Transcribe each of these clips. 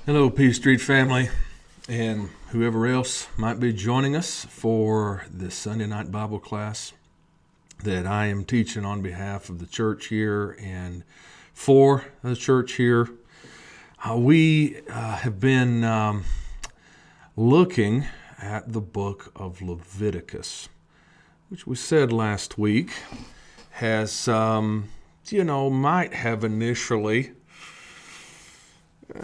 Hello, P Street family, and whoever else might be joining us for this Sunday night Bible class that I am teaching on behalf of the church here and for the church here. We have been looking at the book of Leviticus, which we said last week has, might have initially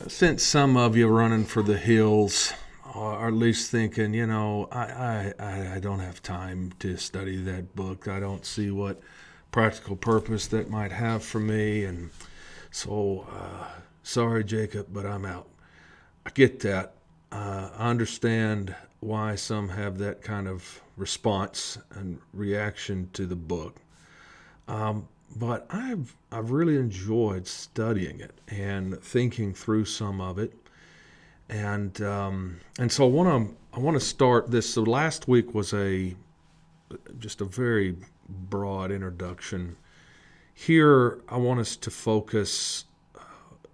sent some of you running for the hills, or at least thinking, I don't have time to study that book. I don't see what practical purpose that might have for me, and so sorry, Jacob, but I'm out. I get that. I understand why some have that kind of response and reaction to the book. But I've really enjoyed studying it and thinking through some of it, and so I want to start this. So last week was just a very broad introduction. Here I want us to focus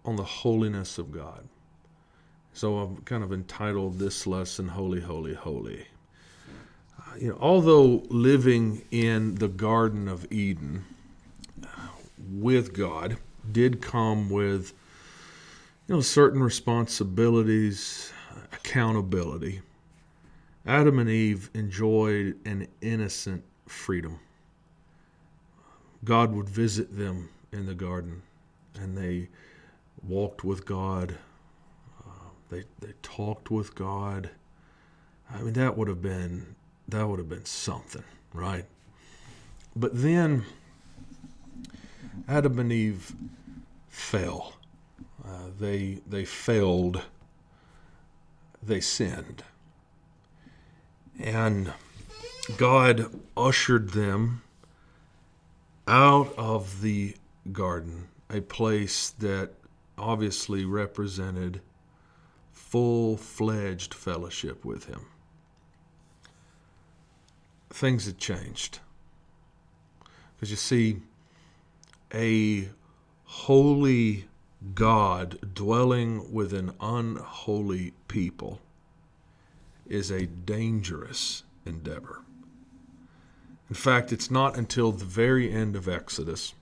on the holiness of God. So I've kind of entitled this lesson "Holy, Holy, Holy." Although living in the Garden of Eden with God did come with certain responsibilities, accountability, Adam and Eve enjoyed an innocent freedom. God would visit them in the garden, and they walked with God. They talked with God. I mean, that would have been something, right? But then Adam and Eve fell. They failed. They sinned. And God ushered them out of the garden, a place that obviously represented full-fledged fellowship with Him. Things had changed. Because you see, a holy God dwelling with an unholy people is a dangerous endeavor. In fact, it's not until the very end of Exodus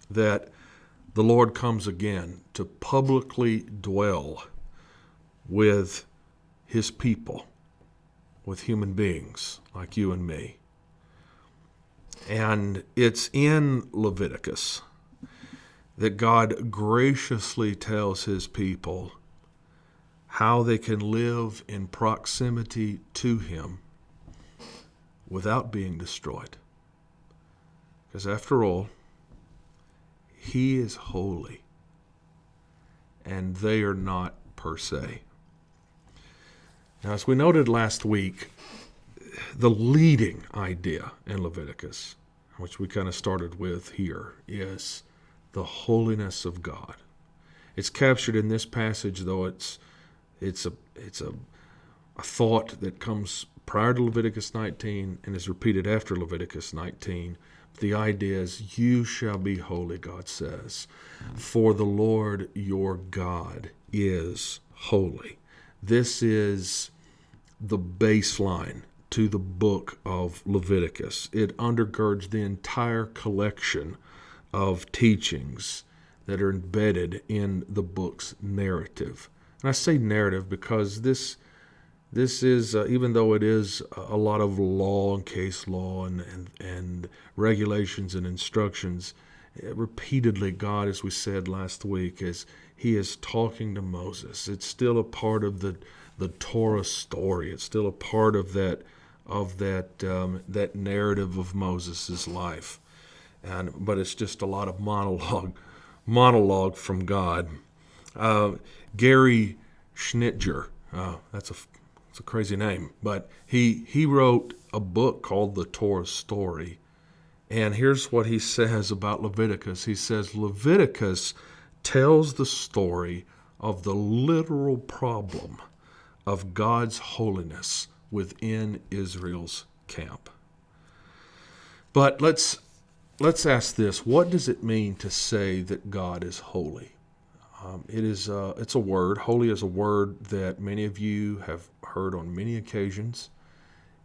that the Lord comes again to publicly dwell with His people, with human beings like you and me. And it's in Leviticus that God graciously tells His people how they can live in proximity to Him without being destroyed. Because after all, He is holy, and they are not per se. Now, as we noted last week, the leading idea in Leviticus, which we kind of started with here, is the holiness of God. It's captured in this passage, though it's a thought that comes prior to Leviticus 19 and is repeated after Leviticus 19. The idea is, you shall be holy, God says, for the Lord your God is holy. This is the baseline to the book of Leviticus. It undergirds the entire collection of teachings that are embedded in the book's narrative. And I say narrative because this is, even though it is a lot of law and case law and regulations and instructions, repeatedly God, as we said last week, He is talking to Moses. It's still a part of the Torah story. It's still a part of that narrative of Moses' life. But it's just a lot of monologue from God. Gary Schnitger, that's a crazy name, but he wrote a book called The Torah Story. And here's what he says about Leviticus. He says, Leviticus tells the story of the literal problem of God's holiness within Israel's camp. But let's ask this. What does it mean to say that God is holy? It's a word. Holy is a word that many of you have heard on many occasions.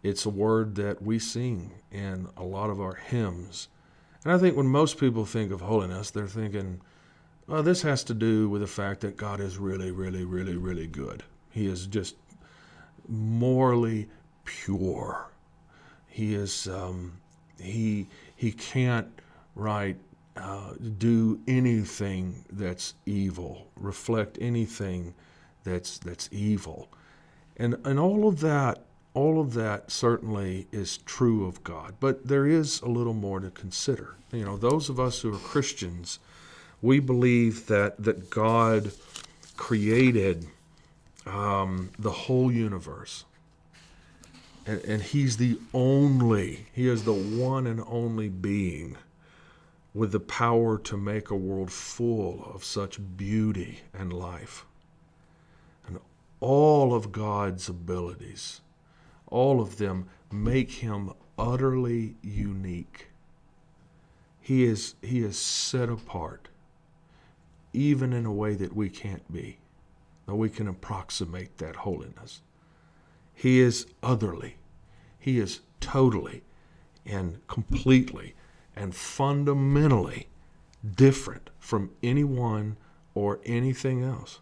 It's a word that we sing in a lot of our hymns. And I think when most people think of holiness, they're thinking, well, this has to do with the fact that God is really, really, really, really good. He is just morally pure. He is he can't do anything that's evil, reflect anything that's evil, and all of that certainly is true of God. But there is a little more to consider. Those of us who are Christians, we believe that God created the whole universe. And he is the one and only being with the power to make a world full of such beauty and life. And all of God's abilities, all of them make him utterly unique. He is set apart, even in a way that we can't be, though we can approximate that holiness. He is otherly. He is totally and completely and fundamentally different from anyone or anything else.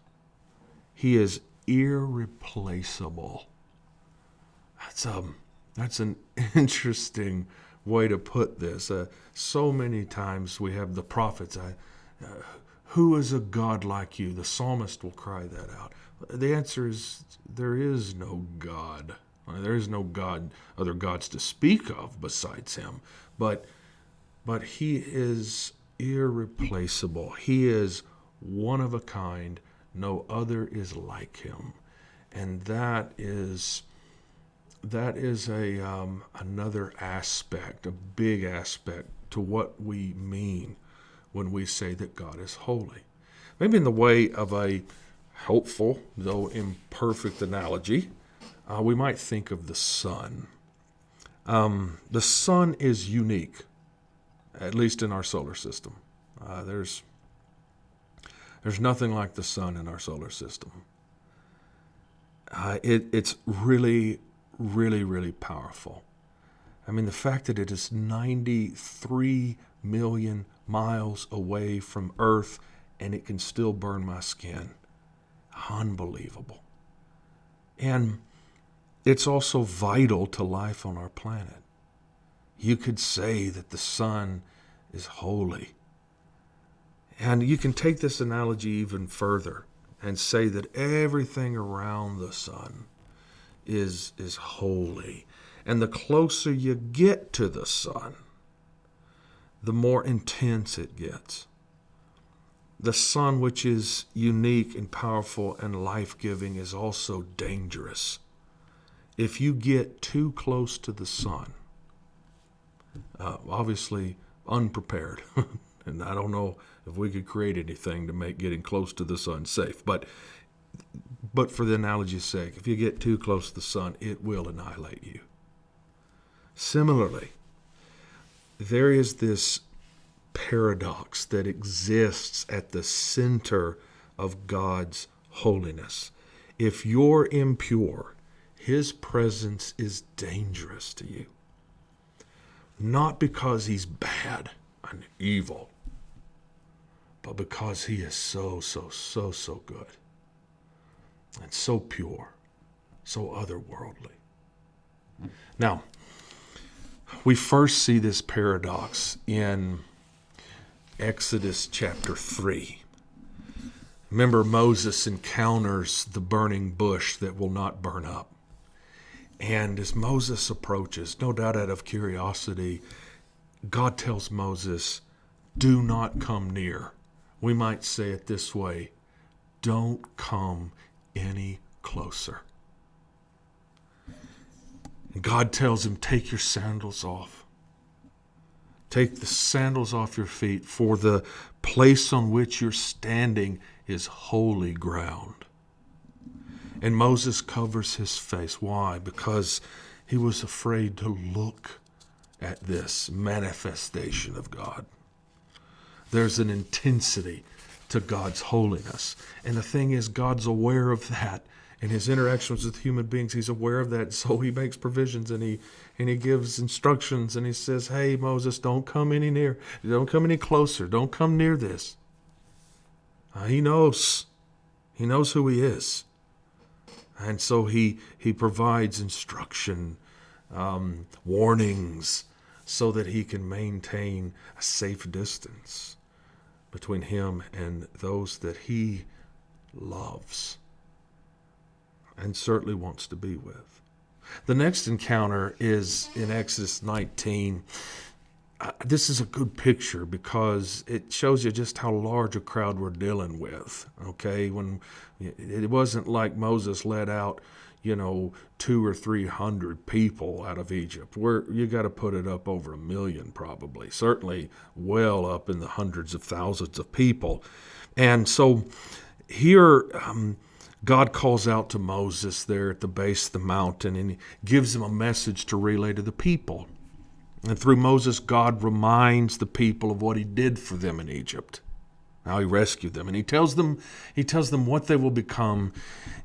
He is irreplaceable. That's an interesting way to put this. So many times we have the prophets, who is a God like you? The psalmist will cry that out. The answer is there is no God. There is no God, other gods to speak of besides him. But he is irreplaceable. He is one of a kind. No other is like him. And that is another aspect, a big aspect to what we mean when we say that God is holy. Maybe in the way of a helpful, though imperfect analogy, we might think of the sun. The sun is unique, at least in our solar system. There's nothing like the sun in our solar system. It's really, really, really powerful. I mean, the fact that it is 93 million miles away from Earth and it can still burn my skin. Unbelievable. And it's also vital to life on our planet. You could say that the sun is holy. And you can take this analogy even further and say that everything around the sun is holy. And the closer you get to the sun, the more intense it gets. The sun, which is unique and powerful and life-giving, is also dangerous. If you get too close to the sun, obviously unprepared, and I don't know if we could create anything to make getting close to the sun safe, but for the analogy's sake, if you get too close to the sun, it will annihilate you. Similarly, there is this paradox that exists at the center of God's holiness. If you're impure, his presence is dangerous to you. Not because he's bad and evil, but because he is so good and so pure, so otherworldly. Now, we first see this paradox in Exodus chapter 3. Remember, Moses encounters the burning bush that will not burn up. And as Moses approaches, no doubt out of curiosity, God tells Moses, do not come near. We might say it this way, don't come any closer. And God tells him, take your sandals off. Take the sandals off your feet, for the place on which you're standing is holy ground. And Moses covers his face. Why? Because he was afraid to look at this manifestation of God. There's an intensity to God's holiness. And the thing is, God's aware of that. In his interactions with human beings, he's aware of that. So he makes provisions, and he gives instructions, and he says, hey, Moses, don't come any near. Don't come any closer. Don't come near this. He knows. He knows who he is. And so he provides instruction, warnings, so that he can maintain a safe distance between him and those that he loves and certainly wants to be with. The next encounter is in Exodus 19. This is a good picture because it shows you just how large a crowd we're dealing with. Okay, when it wasn't like Moses led out, 200 or 300 people out of Egypt. You got to put it up over 1 million, probably, certainly well up in the hundreds of thousands of people. And so here, God calls out to Moses there at the base of the mountain, and he gives him a message to relay to the people. And through Moses, God reminds the people of what he did for them in Egypt, how he rescued them. And he tells them what they will become.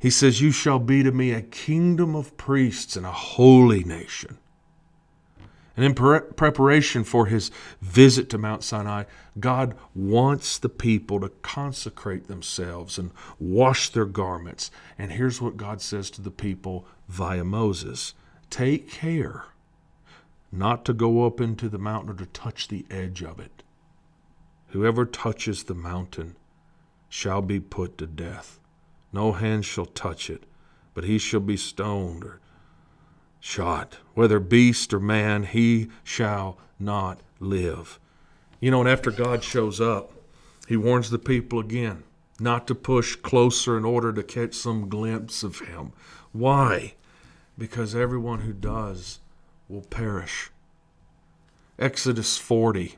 He says, you shall be to me a kingdom of priests and a holy nation. And in preparation for his visit to Mount Sinai, God wants the people to consecrate themselves and wash their garments. And here's what God says to the people via Moses. Take care not to go up into the mountain or to touch the edge of it. Whoever touches the mountain shall be put to death. No hand shall touch it, but he shall be stoned or shot. Whether beast or man, he shall not live. And after God shows up, he warns the people again not to push closer in order to catch some glimpse of him. Why? Because everyone who does will perish. Exodus 40.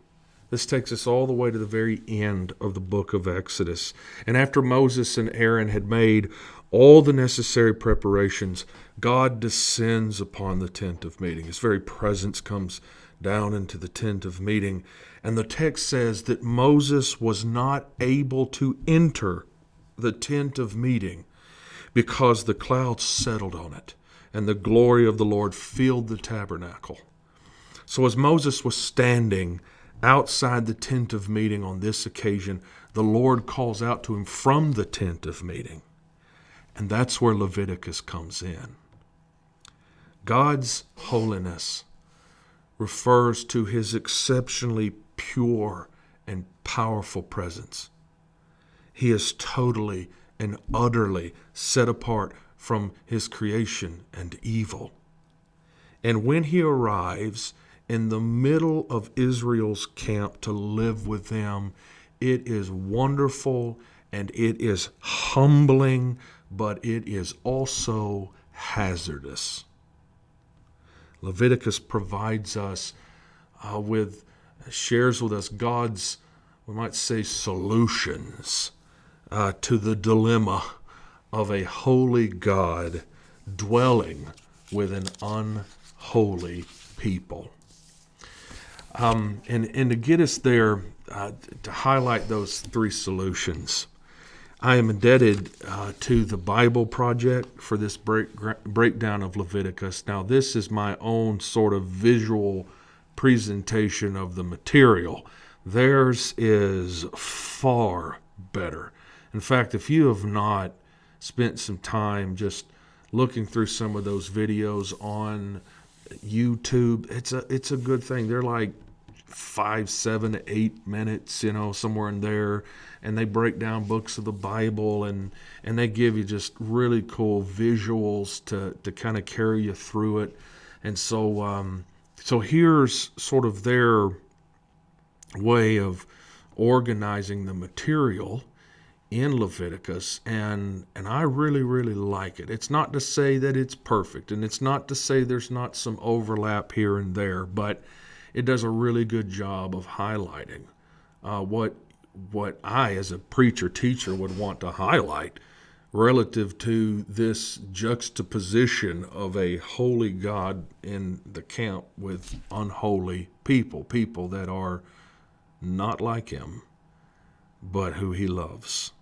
This takes us all the way to the very end of the book of Exodus. And after Moses and Aaron had made all the necessary preparations, God descends upon the tent of meeting. His very presence comes down into the tent of meeting. And the text says that Moses was not able to enter the tent of meeting because the clouds settled on it and the glory of the Lord filled the tabernacle. So as Moses was standing outside the tent of meeting on this occasion, the Lord calls out to him from the tent of meeting. And that's where Leviticus comes in. God's holiness refers to his exceptionally pure and powerful presence. He is totally and utterly set apart from his creation and evil. And when he arrives in the middle of Israel's camp to live with them, it is wonderful and it is humbling, but it is also hazardous. Leviticus provides us shares with us God's, we might say, solutions to the dilemma of a holy God dwelling with an unholy people. And to get us there, to highlight those three solutions, I am indebted to the Bible Project for this breakdown of Leviticus. Now, this is my own sort of visual presentation of the material. Theirs is far better. In fact, if you have not spent some time just looking through some of those videos on YouTube, it's a good thing. They're like 5, 7, 8 minutes, somewhere in there, and they break down books of the Bible, and they give you just really cool visuals to kind of carry you through it. And so here's sort of their way of organizing the material in Leviticus, and I really, really like it. It's not to say that it's perfect, and it's not to say there's not some overlap here and there, but it does a really good job of highlighting what I, as a preacher, teacher, would want to highlight relative to this juxtaposition of a holy God in the camp with unholy people that are not like him, but who he loves.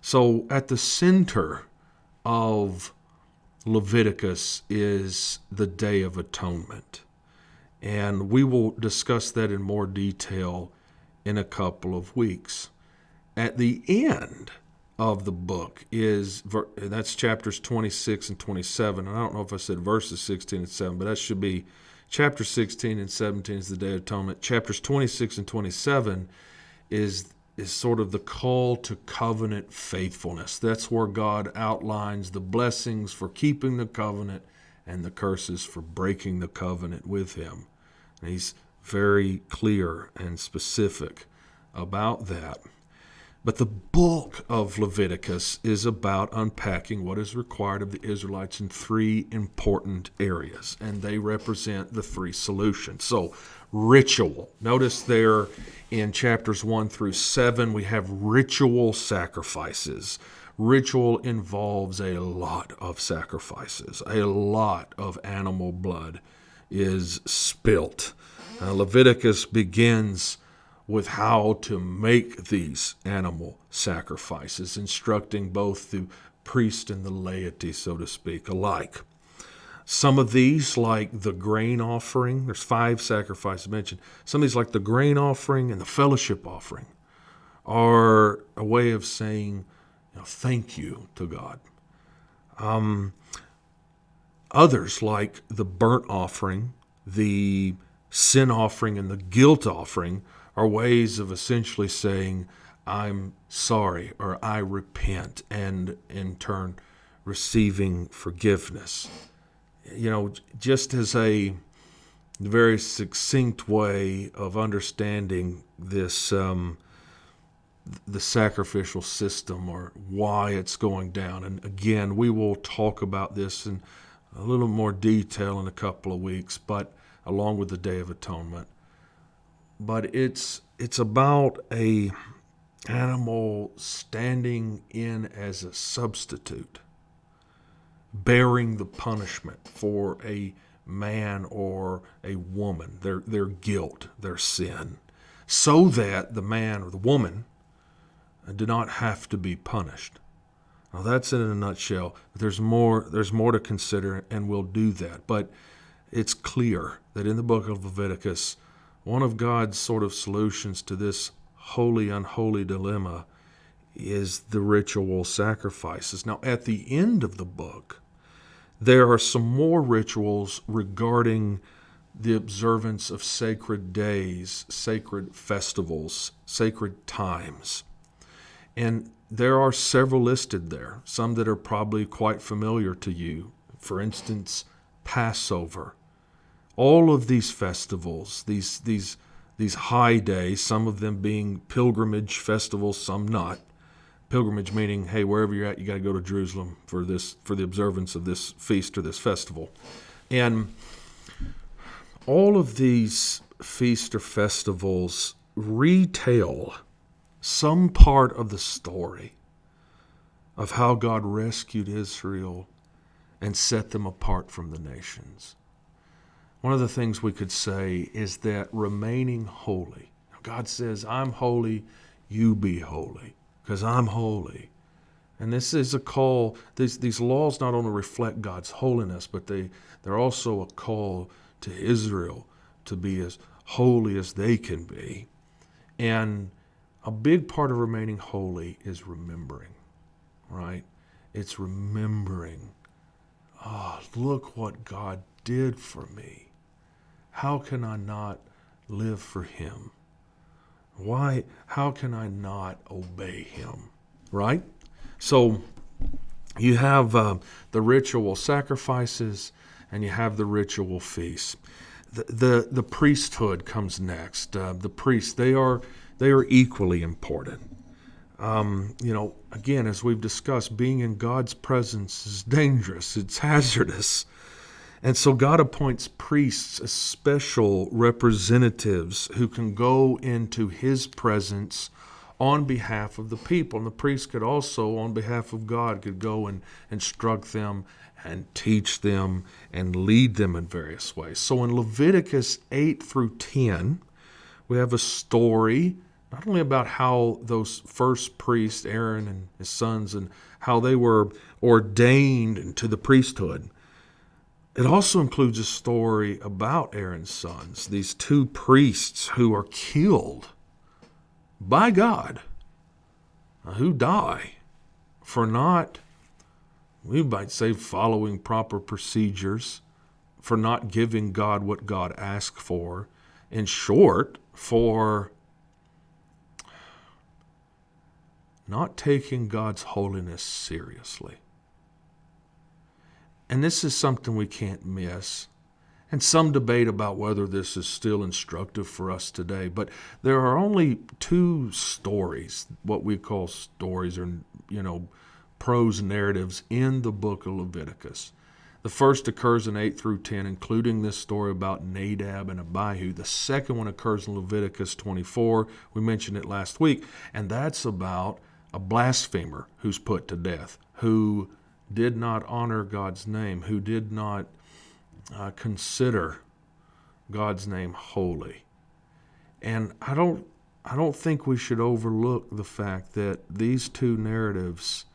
So at the center of Leviticus is the Day of Atonement. And we will discuss that in more detail in a couple of weeks. At the end of the book that's chapters 26 and 27. And I don't know if I said verses 16 and 7, but that should be chapter 16 and 17 is the Day of Atonement. Chapters 26 and 27 is sort of the call to covenant faithfulness. That's where God outlines the blessings for keeping the covenant and the curses for breaking the covenant with him. And he's very clear and specific about that. But the bulk of Leviticus is about unpacking what is required of the Israelites in three important areas, and they represent the three solutions. So, ritual. Notice there in chapters 1 through 7, we have ritual sacrifices. Ritual involves a lot of sacrifices. A lot of animal blood is spilt. Leviticus begins with how to make these animal sacrifices, instructing both the priest and the laity, so to speak, alike. Some of these, like the grain offering, there's 5 sacrifices mentioned. Some of these, like the grain offering and the fellowship offering, are a way of saying, thank you to God. Others, like the burnt offering, the sin offering, and the guilt offering, are ways of essentially saying, I'm sorry, or I repent, and in turn receiving forgiveness. Just as a very succinct way of understanding this, the sacrificial system, or why it's going down. And again, we will talk about this in a little more detail in a couple of weeks, but along with the Day of Atonement. But it's about a animal standing in as a substitute, bearing the punishment for a man or a woman, their guilt, their sin, so that the man or the woman do not have to be punished. Now that's in a nutshell. There's more to consider, and we'll do that. But it's clear that in the book of Leviticus, one of God's sort of solutions to this holy, unholy dilemma is the ritual sacrifices. Now, at the end of the book, there are some more rituals regarding the observance of sacred days, sacred festivals, sacred times. And there are several listed there, some that are probably quite familiar to you. For instance, Passover. All of these festivals, these high days, some of them being pilgrimage festivals, some not. Pilgrimage meaning, hey, wherever you're at, you got to go to Jerusalem for the observance of this feast or this festival. And all of these feasts or festivals retell some part of the story of how God rescued Israel and set them apart from the nations. One of the things we could say is that remaining holy. God says, I'm holy, you be holy, because I'm holy. And this is a call. These laws not only reflect God's holiness, but they're also a call to Israel to be as holy as they can be. And a big part of remaining holy is remembering, right? It's remembering, look what God did for me. How can I not live for him? How can I not obey him, right? So you have the ritual sacrifices and you have the ritual feasts. The priesthood comes next. The priests, they are equally important. Again, as we've discussed, being in God's presence is dangerous. It's hazardous. And so God appoints priests as special representatives who can go into his presence on behalf of the people. And the priest could also, on behalf of God, could go and instruct them and teach them and lead them in various ways. So in Leviticus 8 through 10, we have a story not only about how those first priests, Aaron and his sons, and how they were ordained to the priesthood. It also includes a story about Aaron's sons, these two priests who are killed by God, who die for not, we might say, following proper procedures, for not giving God what God asked for. In short, for not taking God's holiness seriously. And this is something we can't miss. And some debate about whether this is still instructive for us today. But there are only two stories, what we call stories or, prose narratives in the book of Leviticus. The first occurs in 8 through 10, including this story about Nadab and Abihu. The second one occurs in Leviticus 24. We mentioned it last week. And that's about a blasphemer who's put to death, who did not honor God's name, who did not consider God's name holy. And I don't think we should overlook the fact that these two narratives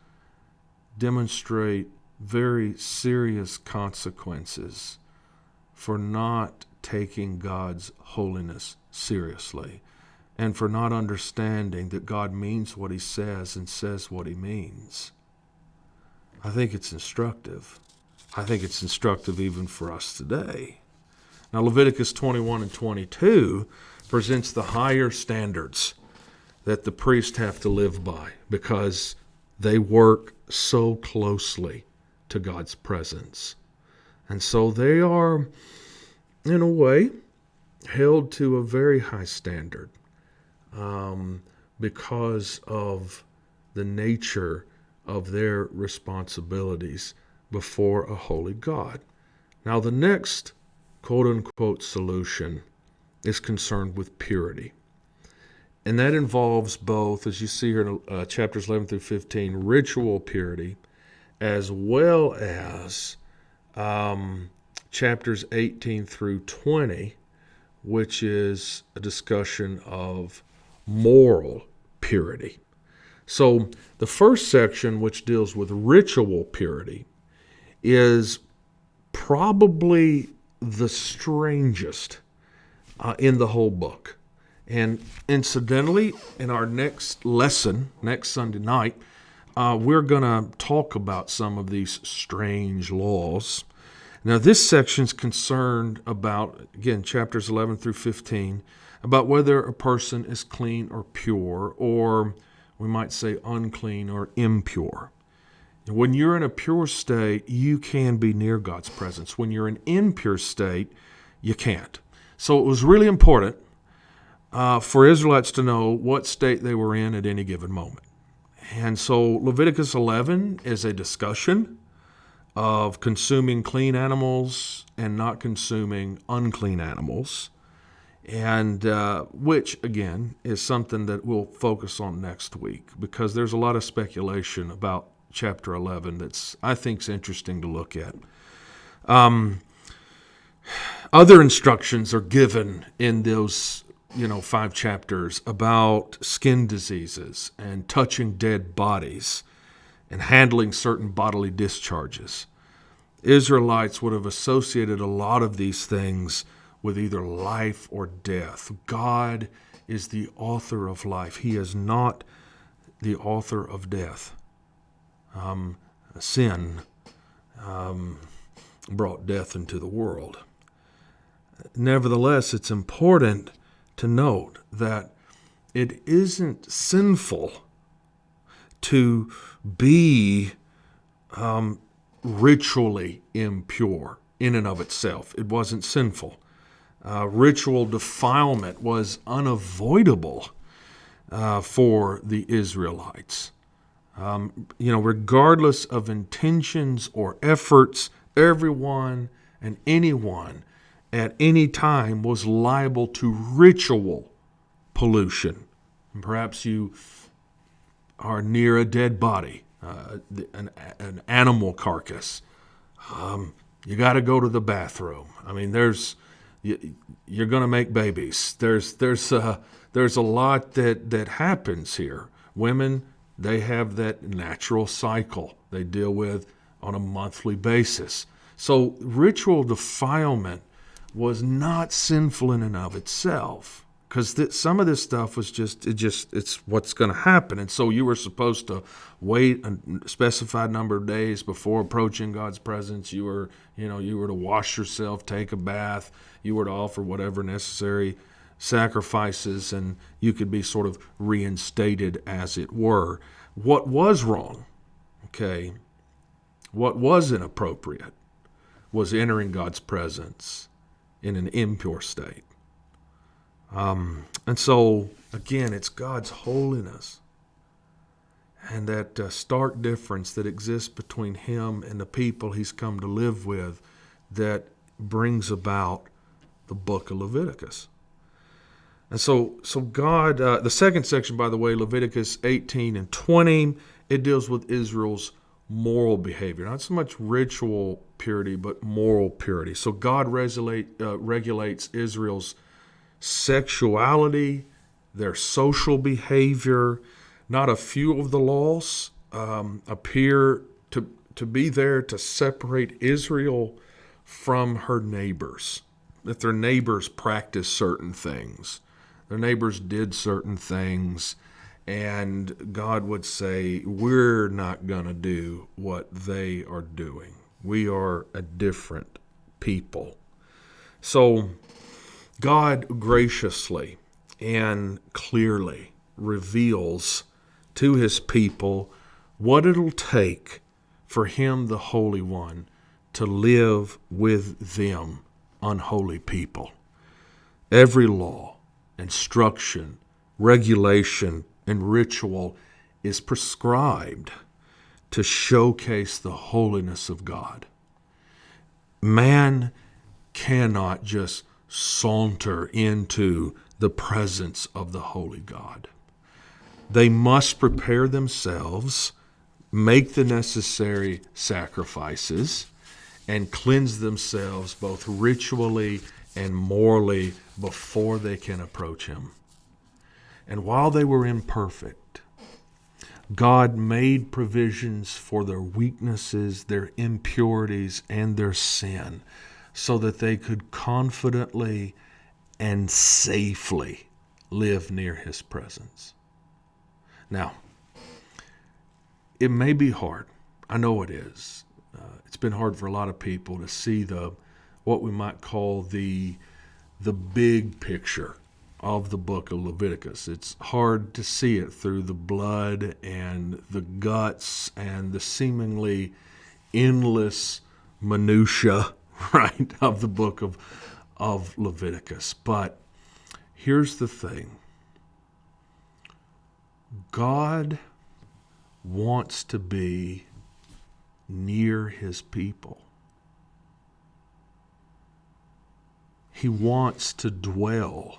demonstrate very serious consequences for not taking God's holiness seriously and for not understanding that God means what he says and says what he means. I think it's instructive. I think it's instructive even for us today. Now, Leviticus 21 and 22 presents the higher standards that the priests have to live by because they work so closely to God's presence. And so they are, in a way, held to a very high standard because of the nature of their responsibilities before a holy God. Now, the next quote-unquote solution is concerned with purity. And that involves both, as you see here in chapters 11 through 15, ritual purity, as well as chapters 18 through 20, which is a discussion of moral purity. So the first section, which deals with ritual purity, is probably the strangest in the whole book. And incidentally, in our next lesson, next Sunday night, we're going to talk about some of these strange laws. Now, this section is concerned about, again, chapters 11 through 15, about whether a person is clean or pure, or we might say unclean or impure. When you're in a pure state, you can be near God's presence. When you're in an impure state, you can't. So it was really important for Israelites to know what state they were in at any given moment. And so Leviticus 11 is a discussion of consuming clean animals and not consuming unclean animals, and which, again, is something that we'll focus on next week because there's a lot of speculation about chapter 11 that's, I think, is interesting to look at. Other instructions are given in those 5 chapters about skin diseases and touching dead bodies and handling certain bodily discharges. Israelites would have associated a lot of these things with either life or death. God is the author of life. He is not the author of death. Sin brought death into the world. Nevertheless, it's important to note that it isn't sinful to be ritually impure in and of itself. It wasn't sinful. Ritual defilement was unavoidable for the Israelites. Regardless of intentions or efforts, everyone and anyone at any time was liable to ritual pollution. And perhaps you are near a dead body, an animal carcass. You got to go to the bathroom. I mean, there's You're going to make babies. There's a lot that happens here. Women, they have that natural cycle they deal with on a monthly basis. So ritual defilement was not sinful in and of itself, because some of this stuff was it's what's going to happen. And so you were supposed to wait a specified number of days before approaching God's presence. You were to wash yourself, take a bath. You were to offer whatever necessary sacrifices, and you could be sort of reinstated, as it were. What was wrong, okay, what was inappropriate, was entering God's presence in an impure state. And so, again, it's God's holiness and that stark difference that exists between Him and the people He's come to live with that brings about the book of Leviticus. And so God, the second section, by the way, Leviticus 18 and 20, it deals with Israel's moral behavior. Not so much ritual purity, but moral purity. So God regulates Israel's sexuality, their social behavior. Not a few of the laws appear to be there to separate Israel from her neighbors. That their neighbors practiced certain things. Their neighbors did certain things. And God would say, we're not going to do what they are doing. We are a different people. So God graciously and clearly reveals to His people what it'll take for Him, the Holy One, to live with them, unholy people. Every law, instruction, regulation, and ritual is prescribed to showcase the holiness of God. Man cannot just saunter into the presence of the holy God. They must prepare themselves, make the necessary sacrifices, and cleanse themselves both ritually and morally before they can approach Him. And while they were imperfect, God made provisions for their weaknesses, their impurities, and their sin, so that they could confidently and safely live near His presence. Now, it may be hard. I know it is. It's been hard for a lot of people to see what we might call the big picture of the book of Leviticus. It's hard to see it through the blood and the guts and the seemingly endless minutia, right, of the book of Leviticus. But here's the thing. God wants to be near His people. He wants to dwell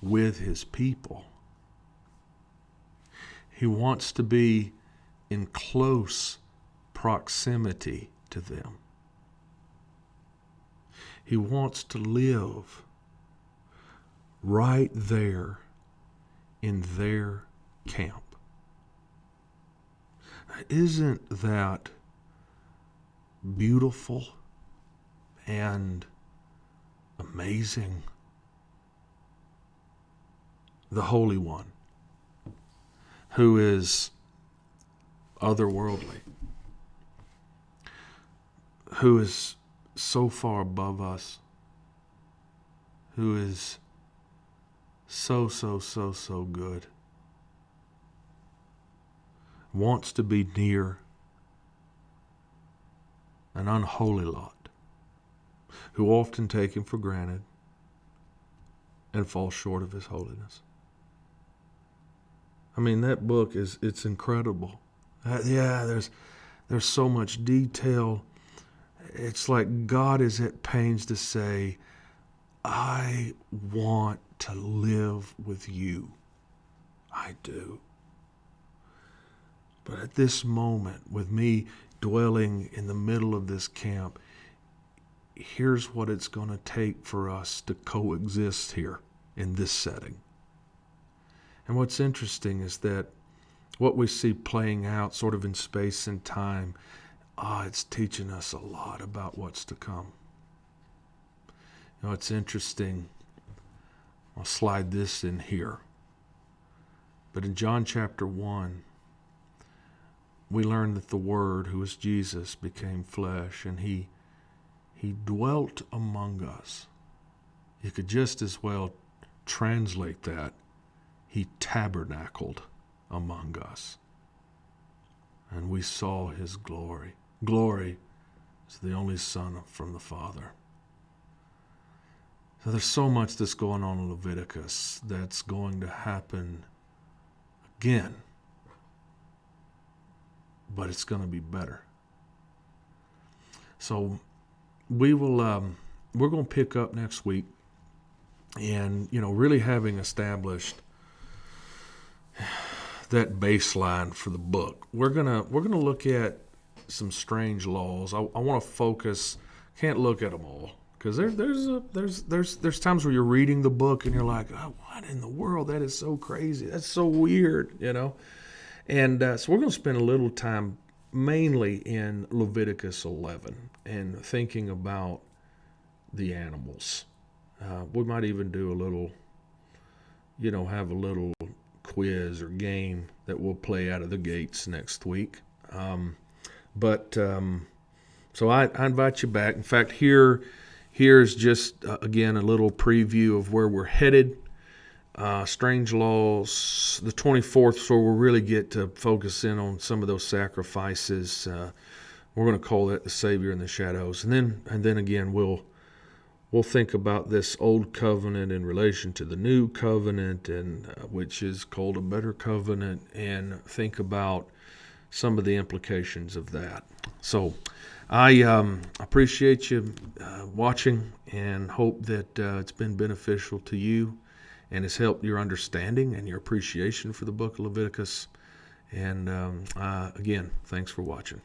with His people. He wants to be in close proximity to them. He wants to live right there in their camp. Isn't that beautiful and amazing? The Holy One, who is otherworldly, who is so far above us, who is so good, wants to be near an unholy lot who often take Him for granted and fall short of His holiness. I mean, that book it's incredible. There's so much detail. It's like God is at pains to say, I want to live with you. I do. But at this moment, with me dwelling in the middle of this camp, here's what it's going to take for us to coexist here in this setting. And what's interesting is that what we see playing out sort of in space and time, it's teaching us a lot about what's to come. It's interesting. I'll slide this in here. But in John chapter 1, we learn that the Word, who is Jesus, became flesh, and He dwelt among us. You could just as well translate that. He tabernacled among us. And we saw His glory. Glory is the only Son from the Father. So there's so much that's going on in Leviticus that's going to happen again. But it's going to be better. So we're going to pick up next week, and really having established that baseline for the book, we're gonna look at some strange laws. I want to focus. Can't look at them all because there's times where you're reading the book and you're like, oh, what in the world? That is so crazy. That's so weird, And so we're going to spend a little time mainly in Leviticus 11 and thinking about the animals. We might even do a little, have a little quiz or game that we'll play out of the gates next week. So I invite you back. In fact, here's just, again, a little preview of where we're headed. Strange Laws, the 24th, so we'll really get to focus in on some of those sacrifices. We're going to call that the Savior in the Shadows. And then again, we'll think about this old covenant in relation to the new covenant, and which is called a better covenant, and think about some of the implications of that. So I appreciate you watching and hope that it's been beneficial to you and has helped your understanding and your appreciation for the book of Leviticus. And again, thanks for watching.